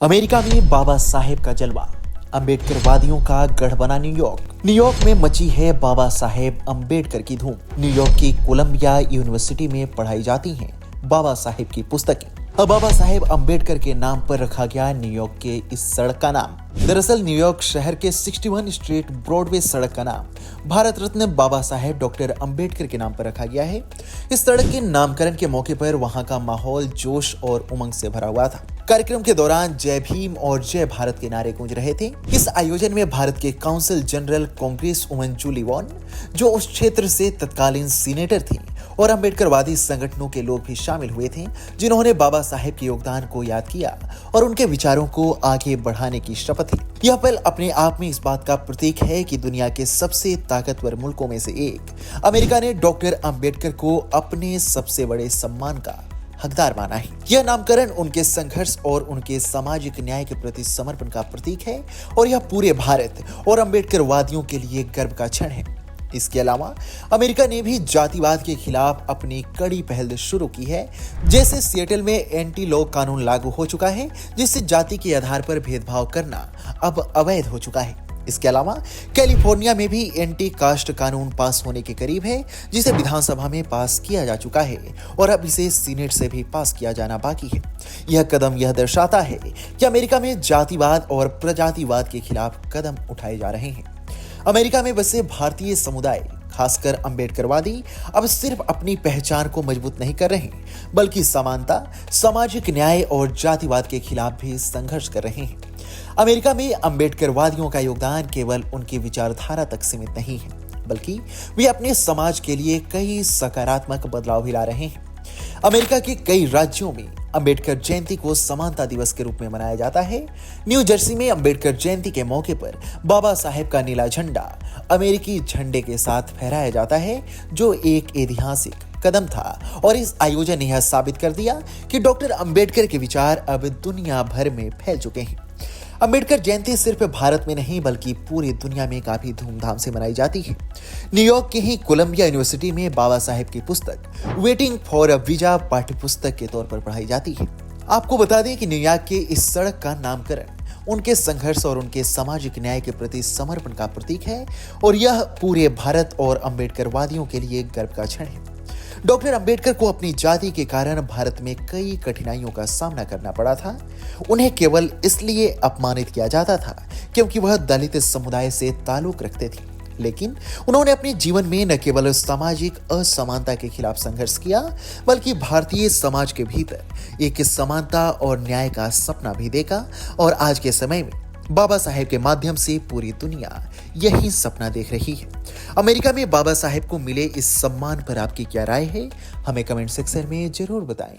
America में बाबा साहेब का जलवा, अम्बेडकरवादियों का गढ़ बना न्यूयॉर्क। न्यूयॉर्क में मची है बाबा साहेब अम्बेडकर की धूम। न्यूयॉर्क की कोलंबिया यूनिवर्सिटी में पढ़ाई जाती हैं बाबा साहेब की पुस्तकें। अब बाबा साहेब अम्बेडकर के नाम पर रखा गया न्यूयॉर्क के इस सड़क का नाम। दरअसल न्यूयॉर्क शहर के 61 स्ट्रीट ब्रॉडवे सड़क का नाम भारत रत्न बाबा साहेब डॉक्टर अम्बेडकर के नाम पर रखा गया है। इस सड़क के नामकरण के मौके पर वहां का माहौल जोश और उमंग से भरा हुआ था। कार्यक्रम के दौरान जय भीम और जय भारत के नारे गूंज रहे थे। इस आयोजन में भारत के council general congress woman Julie Vaughn, जो उस क्षेत्र से तत्कालीन सीनेटर थी, और अम्बेडकरवादी संगठनों के लोग भी शामिल हुए थे, जिन्होंने बाबा साहेब के योगदान को याद किया और उनके विचारों को आगे बढ़ाने की शपथ ली। यह पल अपने आप में इस बात का प्रतीक है कि दुनिया के सबसे ताकतवर मुल्कों में से एक अमेरिका ने डॉक्टर अम्बेडकर को अपने सबसे बड़े सम्मान का हकदार माना है। यह नामकरण उनके संघर्ष और उनके सामाजिक न्याय के प्रति समर्पण का प्रतीक है और यह पूरे भारत और अम्बेडकरवादियों के लिए गर्व का क्षण है। इसके अलावा अमेरिका ने भी जातिवाद के खिलाफ अपनी कड़ी पहल शुरू की है। जैसे सिएटल में एंटी लॉ कानून लागू हो चुका है, जिससे जाति के आधार पर भेदभाव करना अब अवैध हो चुका है। इसके अलावा कैलिफोर्निया में भी एंटी कास्ट कानून पास होने के करीब है, जिसे विधानसभा में पास किया जा चुका है और अब इसे सीनेट से भी पास किया जाना बाकी है। यह कदम यह दर्शाता है कि अमेरिका में जातिवाद और प्रजातिवाद के खिलाफ कदम उठाए जा रहे हैं। अमेरिका में बसे भारतीय समुदाय, खासकर अम्बेडकरवादी, अब सिर्फ अपनी पहचान को मजबूत नहीं कर रहे, बल्कि समानता, सामाजिक न्याय और जातिवाद के खिलाफ भी संघर्ष कर रहे हैं। अमेरिका में अम्बेडकरवादियों का योगदान केवल उनकी विचारधारा तक सीमित नहीं है, बल्कि वे अपने समाज के लिए कई सकारात्मक बदलाव भी ला रहे हैं। अमेरिका के कई राज्यों में अम्बेडकर जयंती को समानता दिवस के रूप में मनाया जाता है। न्यू जर्सी में अम्बेडकर जयंती के मौके पर बाबा साहेब का नीला झंडा अमेरिकी झंडे के साथ फहराया जाता है, जो एक ऐतिहासिक कदम था और इस आयोजन ने यह साबित कर दिया कि डॉक्टर अम्बेडकर के विचार अब दुनिया भर में फैल चुके हैं। अम्बेडकर जयंती सिर्फ भारत में नहीं बल्कि पूरी दुनिया में काफी धूमधाम से मनाई जाती है। न्यूयॉर्क की ही कोलंबिया यूनिवर्सिटी में बाबा साहेब की पुस्तक वेटिंग फॉर अ वीजा पाठ्य पुस्तक के तौर पर पढ़ाई जाती है। आपको बता दें कि न्यूयॉर्क के इस सड़क का नामकरण उनके संघर्ष और उनके सामाजिक न्याय के प्रति समर्पण का प्रतीक है और यह पूरे भारत और अम्बेडकरवादियों के लिए गर्व का क्षण है। डॉक्टर अम्बेडकर को अपनी जाति के कारण भारत में कई कठिनाइयों का सामना करना पड़ा था। उन्हें केवल इसलिए अपमानित किया जाता था क्योंकि वह दलित समुदाय से ताल्लुक रखते थे, लेकिन उन्होंने अपने जीवन में न केवल सामाजिक असमानता के खिलाफ संघर्ष किया, बल्कि भारतीय समाज के भीतर एक समानता और न्याय का सपना भी देखा। और आज के समय में बाबा साहेब के माध्यम से पूरी दुनिया यही सपना देख रही है। अमेरिका में बाबा साहेब को मिले इस सम्मान पर आपकी क्या राय है, हमें कमेंट सेक्शन में जरूर बताएं।